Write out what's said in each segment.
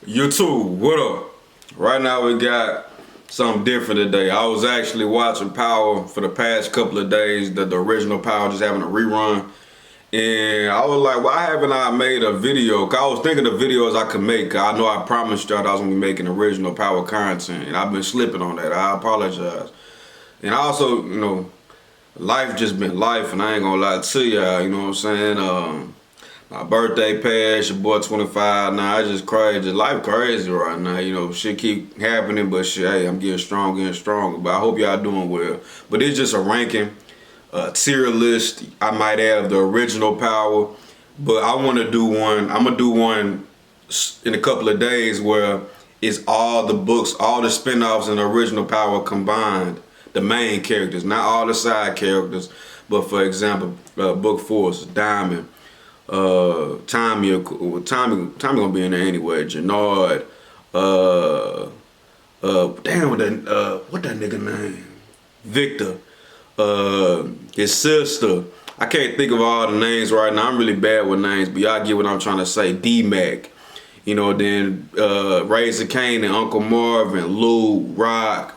YouTube, what up? Right now we got something different today. I was actually watching Power for the past couple of days, the original Power just having a rerun. And I was like, why haven't I made a video? Cause I was thinking of videos I could make. I know I promised y'all that I was gonna be making original Power content, and I've been slipping on that. I apologize. And I also, life just been life, and I ain't gonna lie to y'all, you know what I'm saying? My birthday passed, your boy 25 now. I just crazy. Life crazy right now. Shit keep happening, but shit, hey, I'm getting stronger. But I hope y'all doing well. But it's just a ranking, tier list, I might add, of the original Power. But I want to do one. I'm going to do one in a couple of days where it's all the books, all the spinoffs in the original Power combined. The main characters, not all the side characters. But for example, Book Force, Diamond. Tommy gonna be in there anyway. Jannard, damn, what that nigga name? Victor, his sister. I can't think of all the names right now. I'm really bad with names, but y'all get what I'm trying to say. D-Mac, then Razor Kane and Uncle Marvin, Lou, Rock,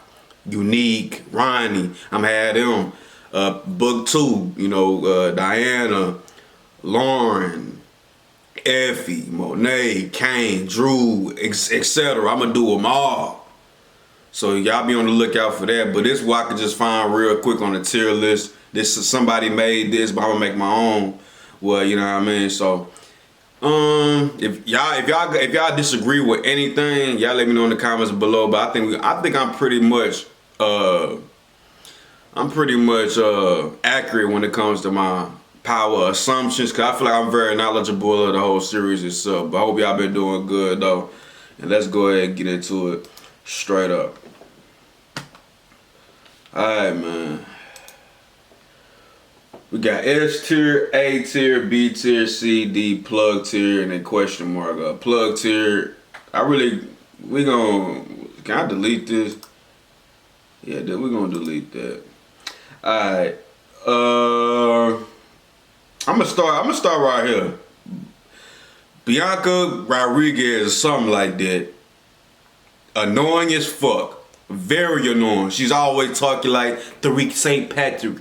Unique, Ronnie. I'm had them. Book 2, Diana, Lauren, Effie, Monet, Kane, Drew, etc. I'm gonna do them all. So y'all be on the lookout for that. But this is what I could just find real quick on the tier list. This is somebody made this, but I'm gonna make my own. Well, you know what I mean. So, if y'all disagree with anything, y'all let me know in the comments below. But I think I'm pretty much accurate when it comes to my Power assumptions, because I feel like I'm very knowledgeable of the whole series itself. But I hope y'all been doing good though. And let's go ahead and get into it straight up. Alright, man. We got S tier, A tier, B tier, C, D, plug tier, and then question mark. Plug tier, can I delete this? Yeah, we're gonna delete that. Alright. I'm gonna start right here. Bianca Rodriguez or something like that. Annoying as fuck. Very annoying. She's always talking like Tariq St. Patrick.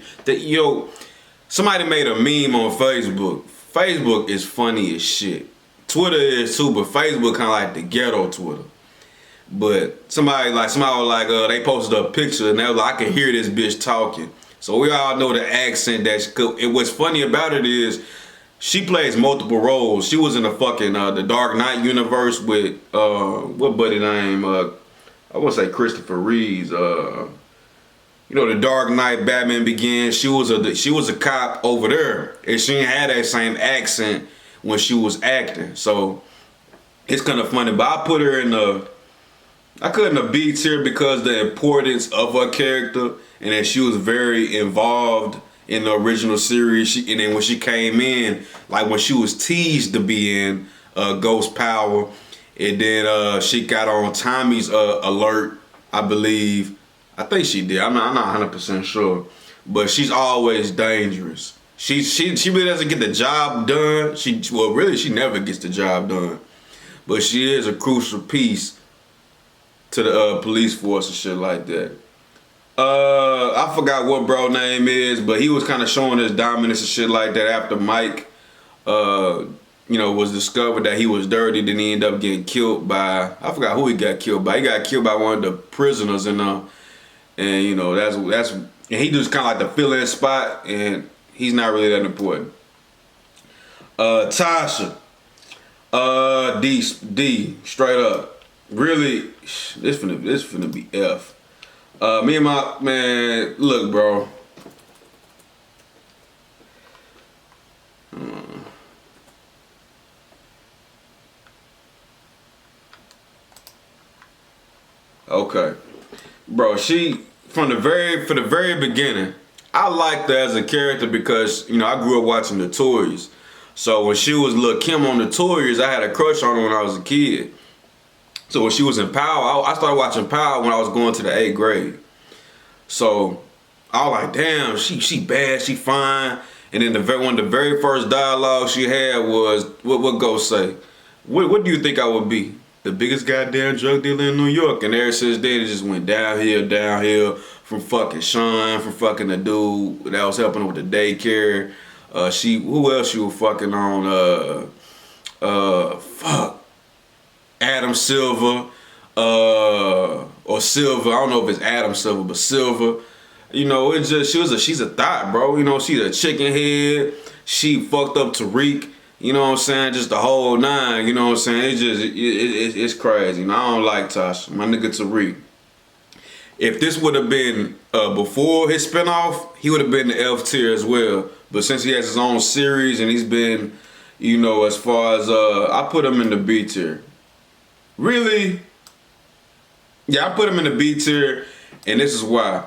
Somebody made a meme on Facebook. Facebook is funny as shit. Twitter is too, but Facebook kinda like the ghetto Twitter. But somebody was like, they posted a picture and they was like, I can hear this bitch talking. So we all know the accent and what's funny about it is she plays multiple roles. She was in the fucking the Dark Knight universe with what buddy name? I want to say Christopher Reeves. The Dark Knight Batman Begins. She was a cop over there, and she ain't had that same accent when she was acting. So it's kind of funny. But I put her in the B tier because the importance of her character. And then she was very involved in the original series. And then when she came in, like when she was teased to be in Ghost Power, and then she got on Tommy's alert, I believe. I think she did. I'm not 100% sure. But she's always dangerous. She really doesn't get the job done. She never gets the job done. But she is a crucial piece to the police force and shit like that. I forgot what bro name is, but he was kind of showing his dominance and shit like that after Mike, was discovered that he was dirty. Then he ended up getting killed by, I forgot who he got killed by. He got killed by one of the prisoners, and and he just kind of like the fill-in spot, and he's not really that important. Tasha, D, straight up. Really, this finna be F. Me and my man, look, bro. Okay, bro. She for the very beginning, I liked her as a character because I grew up watching the Tories. So when she was Lil' Kim on the Tories, I had a crush on her when I was a kid. So when she was in Power, I started watching Power when I was going to the 8th grade. So I was like, damn, she bad, she fine. And then one of the very first dialogue she had was, what Ghost say? What do you think I would be? the biggest goddamn drug dealer in New York. And ever since then, it just went downhill from fucking Sean, from fucking the dude that was helping her with the daycare. Who else she was fucking on? Fuck. Adam Silver, or Silver. I don't know if it's Adam Silver, but Silver. You know, it's just she's a thought, bro. You know, she's a chicken head. She fucked up Tariq. You know what I'm saying? Just the whole nine. You know what I'm saying? It's just it's crazy. You know, I don't like Tasha. My nigga Tariq. If this would have been before his spinoff, he would have been the F tier as well. But since he has his own series and he's been, you know, as far as I put him in the B tier. Really? Yeah, I put him in the B tier, and this is why.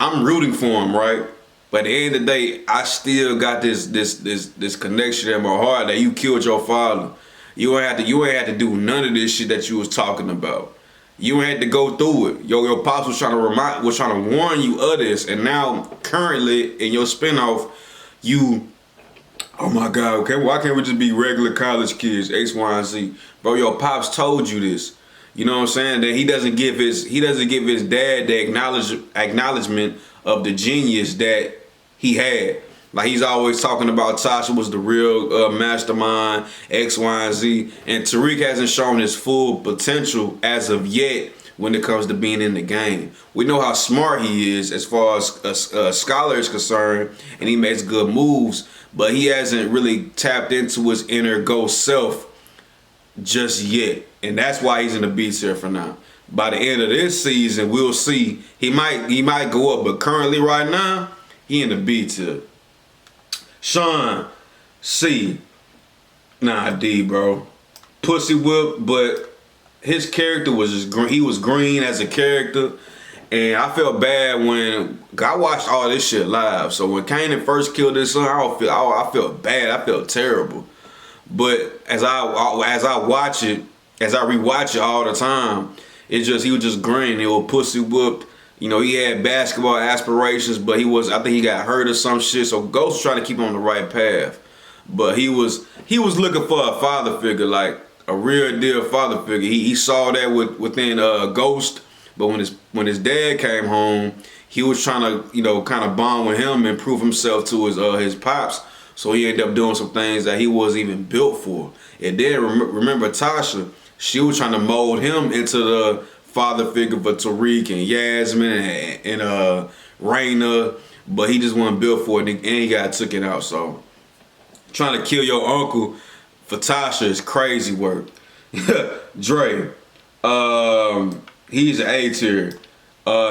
I'm rooting for him, right? But at the end of the day, I still got this connection in my heart that you killed your father. You ain't had to do none of this shit that you was talking about. You ain't had to go through it. Your pops was trying to warn you of this, and now currently in your spinoff, you, oh my God, okay, why can't we just be regular college kids, X, Y, and Z? Bro, your pops told you this. You know what I'm saying? That he doesn't give his dad the acknowledgement of the genius that he had. Like, he's always talking about Tasha was the real mastermind, X, Y, and Z. And Tariq hasn't shown his full potential as of yet when it comes to being in the game. We know how smart he is as far as a scholar is concerned, and he makes good moves, but he hasn't really tapped into his inner ghost self just yet. And that's why he's in the B tier for now. By the end of this season, we'll see. He might go up, but currently right now, he in the B tier. Sean, C. Nah, D, bro. Pussy whip, but his character was just green. He was green as a character. And I felt bad when I watched all this shit live. So when Kanan first killed his son, I felt bad. I felt terrible. But as I watch it, as I rewatch it all the time, he was just green. He was pussy whooped. You know, he had basketball aspirations, but I think he got hurt or some shit. So Ghost was trying to keep him on the right path. But he was looking for a father figure, like a real deal father figure. He saw that within Ghost, but when his dad came home, he was trying to, you know, kind of bond with him and prove himself to his pops. So he ended up doing some things that he wasn't even built for. And then remember Tasha, she was trying to mold him into the father figure for Tariq and Yasmin and Raina, but he just wasn't built for it, and he got taken out. So trying to kill your uncle for Tasha is crazy work. Dre, he's an A tier.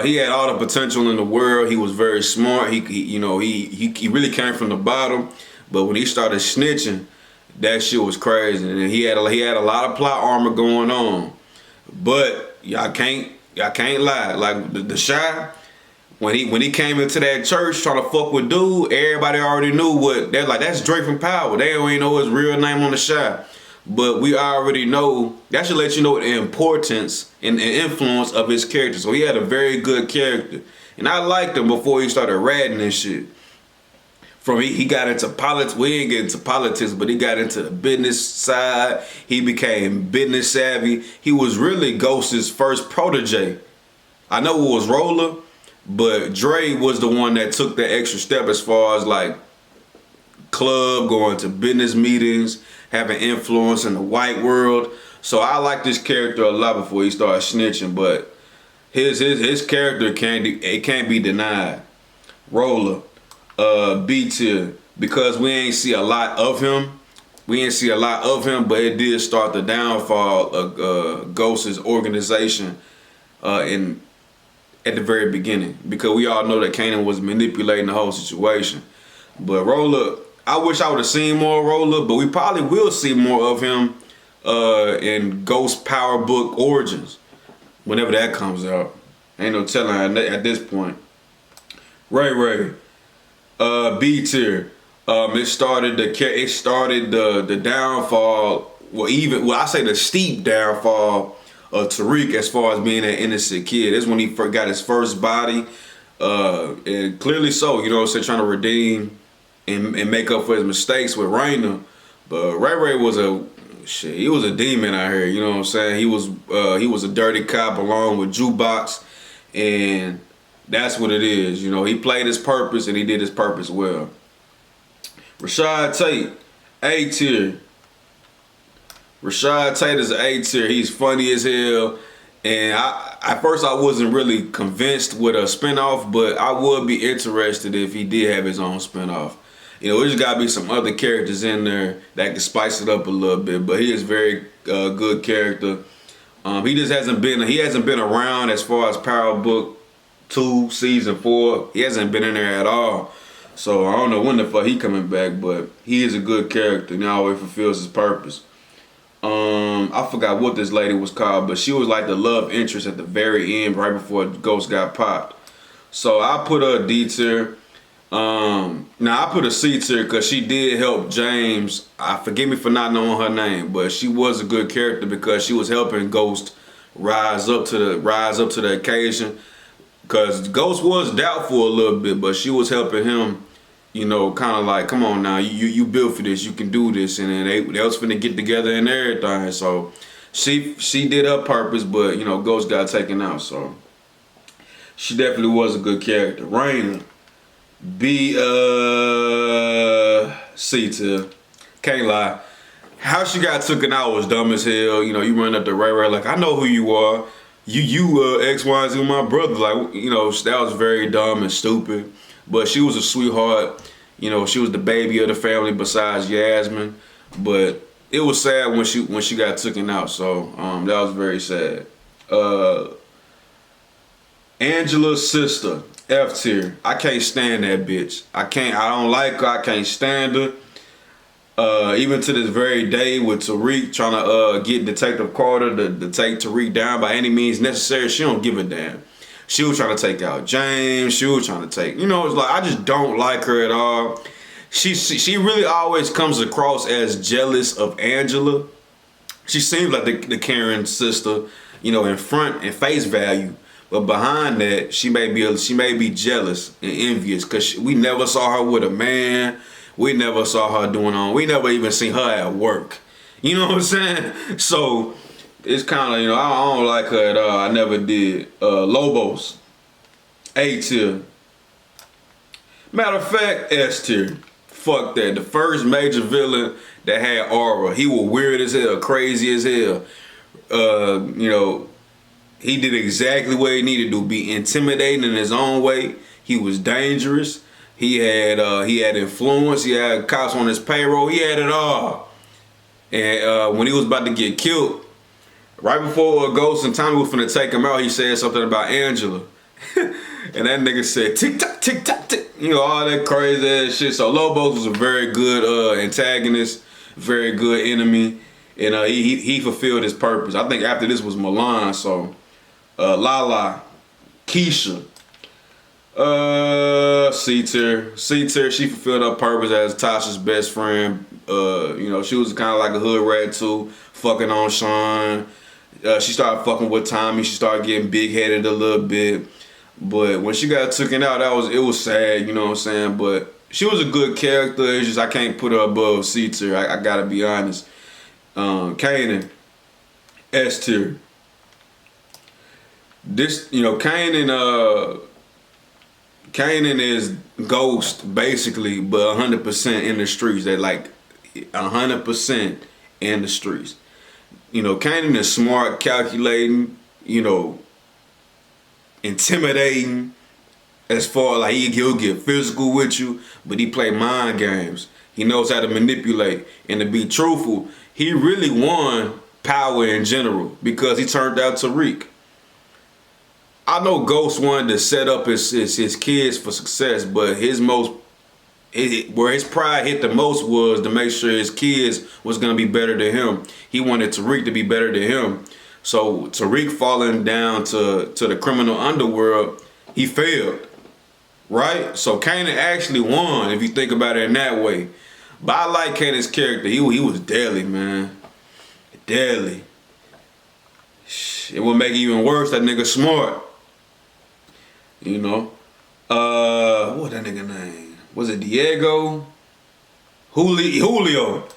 He had all the potential in the world. He was very smart. He really came from the bottom, but when he started snitching, that shit was crazy. And he had a lot of plot armor going on. But y'all can't lie. Like the Shy, when he came into that church trying to fuck with dude, everybody already knew what they're like. That's Drake from Power. They don't even know his real name on the Shy. But we already know, that should let you know the importance and the influence of his character. So he had a very good character. And I liked him before he started ratting and shit. He got into politics, we didn't get into politics, but he got into the business side. He became business savvy. He was really Ghost's first protege. I know it was Roller, but Dre was the one that took the extra step as far as like club, going to business meetings, having influence in the white world. So I like this character a lot before he started snitching, but his character can't be denied. Roller, B tier, because we ain't see a lot of him. But it did start the downfall of Ghost's organization at the very beginning, because we all know that Kanan was manipulating the whole situation. But Roller, I wish I would have seen more Roller, but we probably will see more of him in Ghost Power Book Origins, whenever that comes out. Ain't no telling at this point. Ray, B tier. It started the downfall. I say the steep downfall of Tariq as far as being an innocent kid. That's when he got his first body, and clearly so. You know, what I'm saying, trying to redeem and make up for his mistakes with Raina. But Ray was shit, he was a demon out here. You know what I'm saying? He was a dirty cop along with Jukebox, and that's what it is. You know, he played his purpose and he did his purpose well. Rashad Tate, A tier. Rashad Tate is an A tier. He's funny as hell. And at first I wasn't really convinced with a spinoff, but I would be interested if he did have his own spinoff. You know, there's gotta be some other characters in there that can spice it up a little bit. But he is very good character. He just hasn't been around as far as Power Book 2 season 4. He hasn't been in there at all. So I don't know when the fuck he coming back, but he is a good character and he always fulfills his purpose. I forgot what this lady was called, but she was like the love interest at the very end, right before Ghost got popped. So I put her a D tier. Now I put a C tier because she did help James. Forgive me for not knowing her name, but she was a good character because she was helping Ghost rise up to the occasion. Because Ghost was doubtful a little bit, but she was helping him. You know, kind of like, come on now, you built for this, you can do this, and then they was finna get together and everything. So she did her purpose, but you know, Ghost got taken out. So she definitely was a good character. Raina, B C tier. Can't lie. How she got taken out was dumb as hell. You know, you run up to Ray like, I know who you are. You X, Y, and Z with my brother. Like, you know, that was very dumb and stupid. But she was a sweetheart. You know, she was the baby of the family besides Yasmin. But it was sad when she got taken out. So that was very sad. Angela's sister, F tier. I can't stand that bitch. I don't like her. I can't stand her. Even to this very day with Tariq trying to get Detective Carter to take Tariq down by any means necessary, she don't give a damn. She was trying to take out James. She was trying to take, you know, it's like, I just don't like her at all. She really always comes across as jealous of Angela. She seems like the Karen sister, you know, in front and face value. But behind that, she may be jealous and envious because we never saw her with a man. We never saw her we never even seen her at work. You know what I'm saying? So it's kind of, you know, I don't like her at all. I never did. Lobos, A tier. Matter of fact, S tier. Fuck that. The first major villain that had aura. He was weird as hell, crazy as hell. You know, he did exactly what he needed to do. Be intimidating in his own way. He was dangerous. He had influence. He had cops on his payroll. He had it all. And when he was about to get killed, right before Ghost and Tommy was finna take him out, he said something about Angela. And that nigga said, tick tock, tick tock, tick. You know, all that crazy ass shit. So Lobos was a very good antagonist, very good enemy. And he fulfilled his purpose. I think after this was Milan, so Lala, Keisha, C tier. C tier, she fulfilled her purpose as Tasha's best friend. You know, she was kind of like a hood rat too, fucking on Sean. She started fucking with Tommy. She started getting big-headed a little bit. But when she got taken out, it was sad, you know what I'm saying? But she was a good character. It's just I can't put her above C tier. I gotta be honest. Kanan, S tier. This, you know, Kanan is Ghost basically, but 100% in the streets. They're like 100% in the streets. You know, Kanan is smart, calculating, you know, intimidating. As far like he'll get physical with you, but he play mind games. He knows how to manipulate. And to be truthful, he really won power in general because he turned out Tariq. I know Ghost wanted to set up his kids for success, but where his pride hit the most was to make sure his kids was gonna be better than him. He wanted Tariq to be better than him. So Tariq falling down to the criminal underworld, he failed. Right? So Kanan actually won if you think about it in that way. But I like Kanan's character. He was deadly, man. Deadly. It would make it even worse, that nigga smart. You know? What that nigga name? Was it Diego? Julio.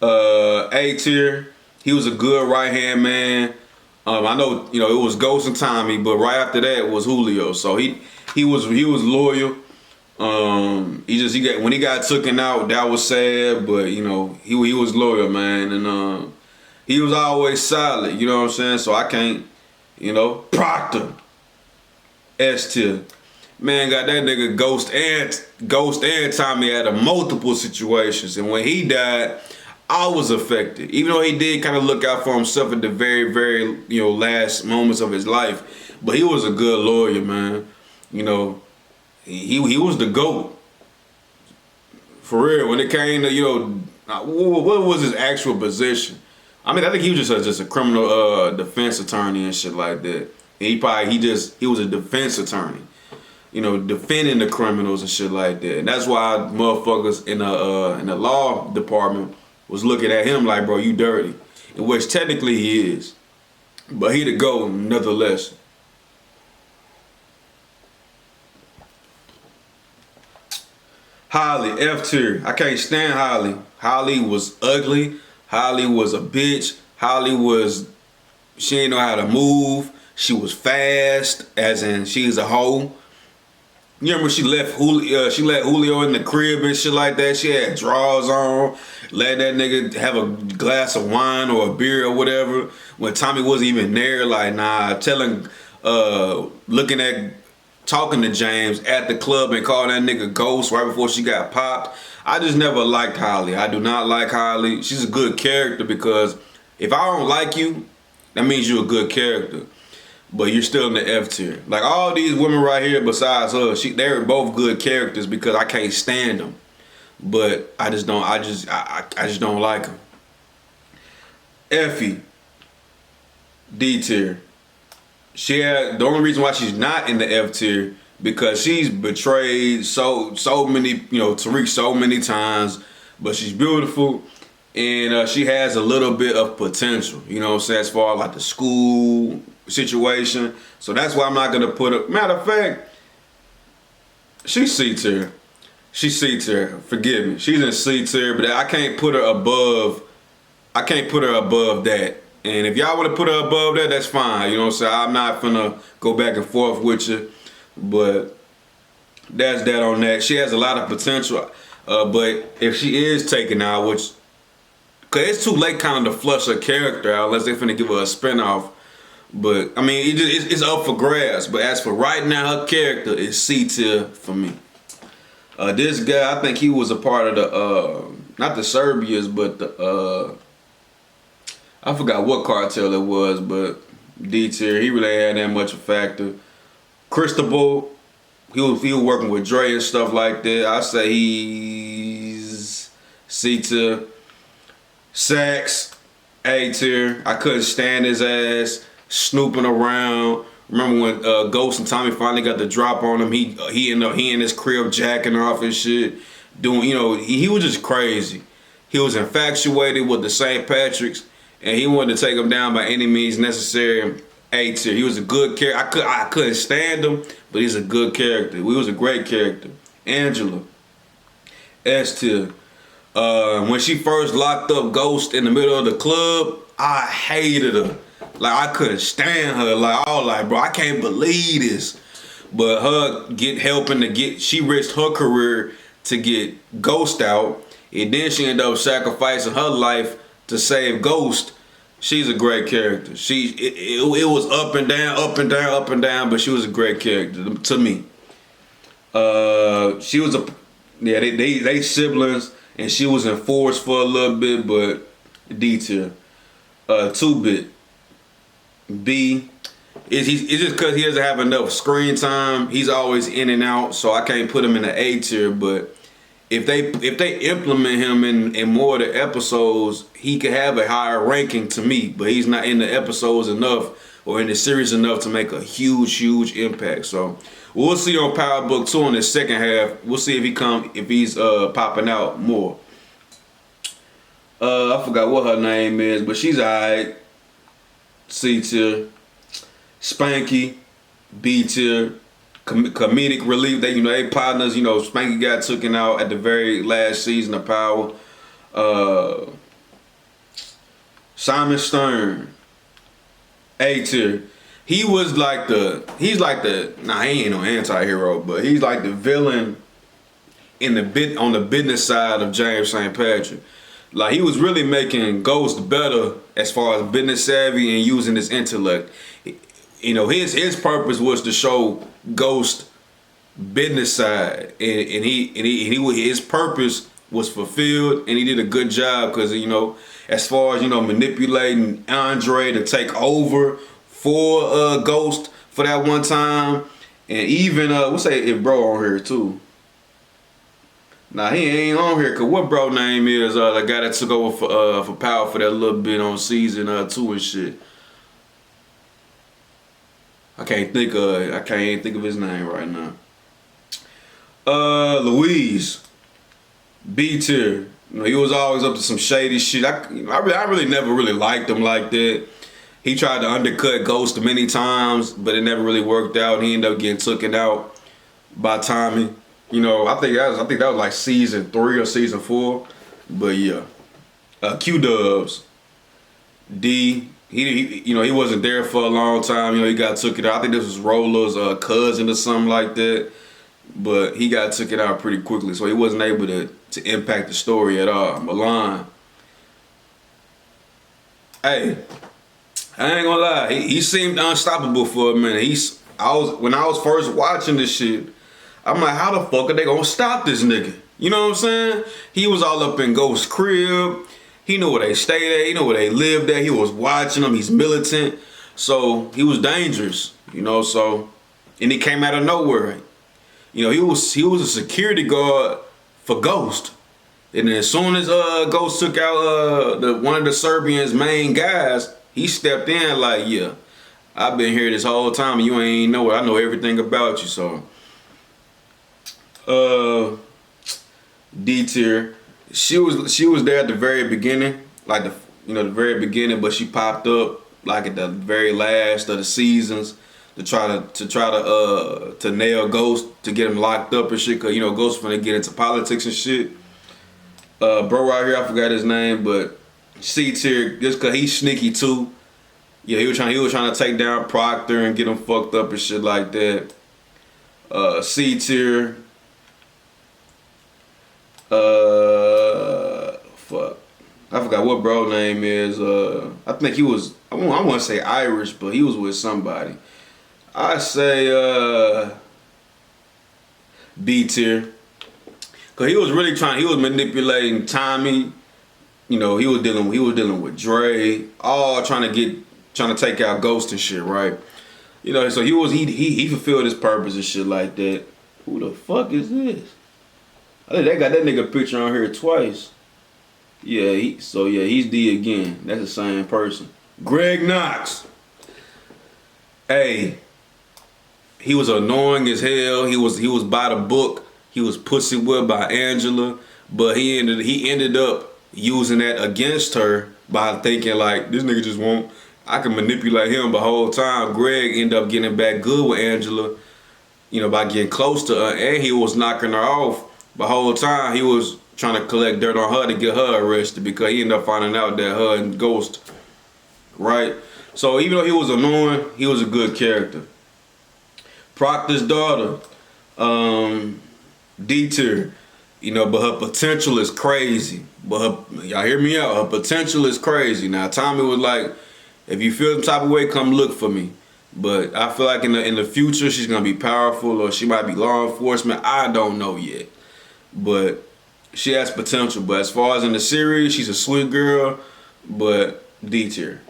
A tier. He was a good right hand man. I know it was Ghost and Tommy, but right after that was Julio. So he was loyal. When he got taken out, that was sad, but he was loyal, man, and he was always solid. You know what I'm saying? So I can't, Proctor, S tier. Man, got that nigga Ghost and Tommy out of multiple situations, and when he died, I was affected. Even though he did kind of look out for himself at the very, very last moments of his life, but he was a good lawyer, man. He was the GOAT. For real, when it came to, what was his actual position? I mean, I think he was just a criminal defense attorney and shit like that. And he was a defense attorney, defending the criminals and shit like that. And that's why motherfuckers in the law department was looking at him like, bro, you dirty. In which technically he is. But he the GOAT nonetheless. Holly, F tier. I can't stand Holly. Holly was ugly. Holly was a bitch. She didn't know how to move. She was fast, as in she's a hoe. You remember she let Julio in the crib and shit like that? She had drawers on, let that nigga have a glass of wine or a beer or whatever. When Tommy wasn't even there, like, nah, talking to James at the club and calling that nigga Ghost right before she got popped. I just never liked Holly. I do not like Holly. She's a good character because if I don't like you, that means you're a good character. But you're still in the F tier. Like all these women right here besides her, they're both good characters because I can't stand them. But I just don't like them. Effie, D tier. The only reason why she's not in the F tier because she's betrayed so many, Tariq so many times, but she's beautiful and she has a little bit of potential, as far as like the school situation. So that's why I'm not gonna put her. Matter of fact, she's C tier. She's C tier. Forgive me. She's in C tier, but I can't put her above that. And if y'all want to put her above that, that's fine. You know what I'm saying? I'm not finna go back and forth with you. But that's that on that. She has a lot of potential. But if she is taken out, because it's too late kind of to flush her character out unless they're finna give her a spinoff. But, I mean, it's up for grabs. But as for right now, her character is C tier for me. This guy, I think he was a part of the, not the Serbians, but the, I forgot what cartel it was, but D tier, he really had that much of a factor. Cristobal, he was working with Dre and stuff like that. I say he's C tier. Sax, A tier. I couldn't stand his ass snooping around. Remember when Ghost and Tommy finally got the drop on him? He in his crib jacking off and shit, doing he was just crazy. He was infatuated with the St. Patrick's. And he wanted to take him down by any means necessary. A tier. He was a good character. I couldn't stand him, but he's a good character. He was a great character. Angela, S tier. When she first locked up Ghost in the middle of the club, I hated her. Like I couldn't stand her. Like I was like, bro, I can't believe this. But she risked her career to get Ghost out, and then she ended up sacrificing her life to save Ghost. She's a great character. It was up and down, but she was a great character to me. She was they siblings, and she was in Force for a little bit, but D tier. 2-Bit, B. It's just because he doesn't have enough screen time. He's always in and out, so I can't put him in the A tier, but if they implement him in more of the episodes, he could have a higher ranking to me, but he's not in the episodes enough or in the series enough to make a huge impact. So we'll see on Power Book 2 in the second half. We'll see if he's popping out more. I forgot what her name is, but she's alright. C tier. Spanky, B tier. Comedic relief. They partners. Spanky got taken out at the very last season of Power. Simon Stern, A tier. He's like the, nah, he ain't no anti-hero, but he's like the villain on the business side of James St. Patrick. Like, he was really making Ghost better as far as business savvy and using his intellect. You know, his purpose was to show Ghost business side, and his purpose was fulfilled, and he did a good job because, you know, as far as, you know, manipulating Andre to take over for Ghost for that one time, and even we'll say if bro on here too. Nah, he ain't on here cause what bro name is the guy that took over for Power for that little bit on season 2 and shit. I can't even think of his name right now. Louise, B tier. You know, he was always up to some shady shit. I really never really liked him like that. He tried to undercut Ghost many times, but it never really worked out. He ended up getting taken out by Tommy. You know, I think that was like season 3 or season 4. But yeah, Q Dubs, D. He wasn't there for a long time. You know, he got took it out. I think this was Roller's cousin or something like that. But he got took it out pretty quickly, so he wasn't able to impact the story at all. Milan. Hey, I ain't gonna lie. He seemed unstoppable for a minute. When I was first watching this shit, I'm like, how the fuck are they gonna stop this nigga? You know what I'm saying? He was all up in Ghost's crib. He knew where they stayed at. He knew where they lived at. He was watching them. He's militant. So he was dangerous, you know, and he came out of nowhere. You know, he was a security guard for Ghost. And then as soon as Ghost took out one of the Serbians' main guys, he stepped in like, yeah, I've been here this whole time and you ain't know it. I know everything about you, so. D tier. She was there at the very beginning, like the very beginning, but she popped up like at the very last of the seasons to try to nail Ghost, to get him locked up and shit, cause you know Ghost finna get into politics and shit. Bro right here, I forgot his name, but C tier just cause he's sneaky too. Yeah, he was trying to take down Proctor and get him fucked up and shit like that. C tier. Fuck. I forgot what bro name is. I think he was, I want to say Irish, but he was with somebody. I say B tier. Cause he was manipulating Tommy. You know, he was dealing with Dre, all trying to take out Ghost and shit, right? You know, so he fulfilled his purpose and shit like that. Who the fuck is this? I think they got that nigga picture on here twice. Yeah, he's D again. That's the same person. Greg Knox. Hey, he was annoying as hell. He was by the book. He was pussy whipped by Angela, but he ended up using that against her by thinking like, this nigga just won't. I can manipulate him the whole time. Greg ended up getting back good with Angela, you know, by getting close to her, and he was knocking her off. The whole time he was trying to collect dirt on her to get her arrested because he ended up finding out that her and Ghost, right? So even though he was annoying, he was a good character. Proctor's daughter, D tier, you know, but her potential is crazy. But y'all hear me out, her potential is crazy. Now Tommy was like, if you feel some type of way, come look for me. But I feel like in the future she's gonna be powerful, or she might be law enforcement. I don't know yet. But she has potential. But as far as in the series, she's a sweet girl, but D tier.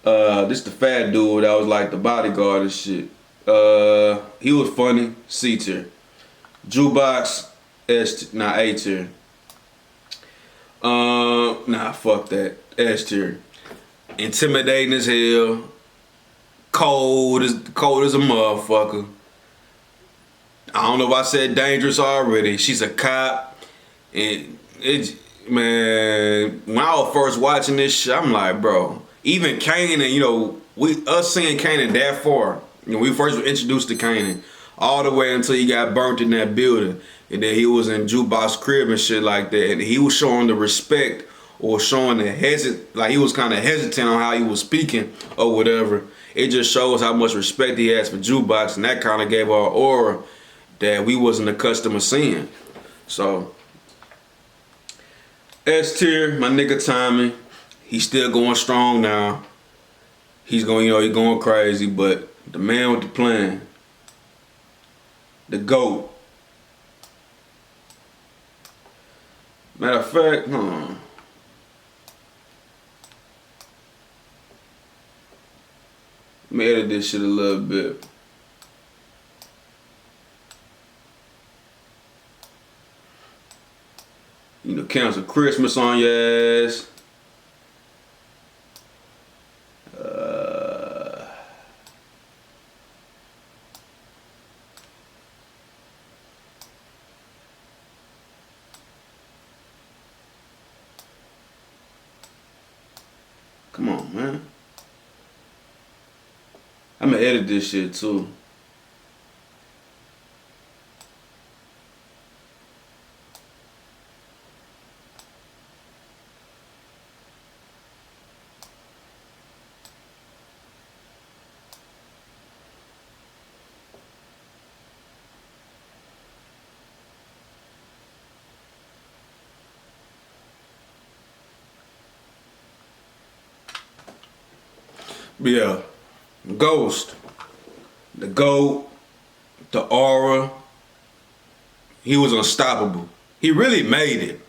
This the fat dude that was like the bodyguard and shit. He was funny, C tier. Jukebox, A tier. Fuck that, S tier. Intimidating as hell. Cold as a motherfucker. I don't know if I said dangerous already. She's a cop, and man, when I was first watching this shit, I'm like, bro. Even Kanan, you know, us seeing Kanan that far, you know, we first were introduced to Kanan all the way until he got burnt in that building, and then he was in Jukebox crib and shit like that, and he was showing the respect or showing like he was kind of hesitant on how he was speaking or whatever. It just shows how much respect he has for Jukebox, and that kind of gave our aura that we wasn't accustomed to seeing. So S tier, my nigga Tommy, he's still going strong now. He's going, he's going crazy, but the man with the plan, the GOAT. Matter of fact, hold on. Let me edit this shit a little bit. Cancel Christmas on your ass. Come on, man. I'm gonna edit this shit too. But yeah, Ghost, the GOAT, the aura. He was unstoppable. He really made it.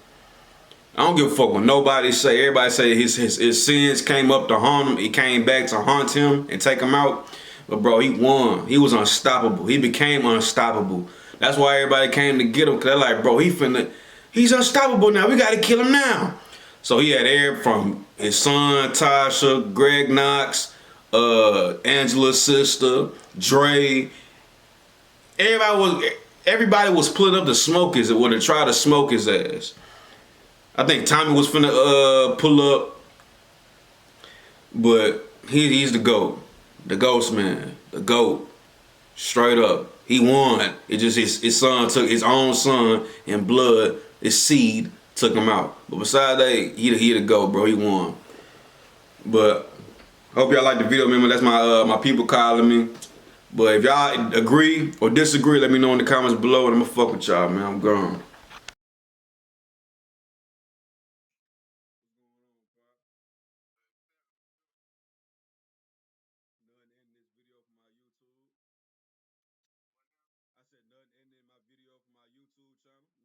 I don't give a fuck what nobody say. Everybody say his sins came up to haunt him. He came back to haunt him and take him out. But bro, he won. He was unstoppable. He became unstoppable. That's why everybody came to get him. Cause they're like, bro, he's unstoppable now. We gotta kill him now. So he had air from his son, Tasha, Greg Knox, Angela's sister, Dre. Everybody was pulling up to smoke his, or to try to smoke his ass. I think Tommy was finna pull up, but he's the GOAT, the Ghost Man, the GOAT, straight up. He won. It just his son took his own son and blood, his seed took him out. But besides that, he the GOAT, bro. He won. But hope y'all like the video, man. That's my people calling me. But if y'all agree or disagree, let me know in the comments below, and I'ma fuck with y'all, man. I'm gone. I said nothing ending my video for my YouTube channel.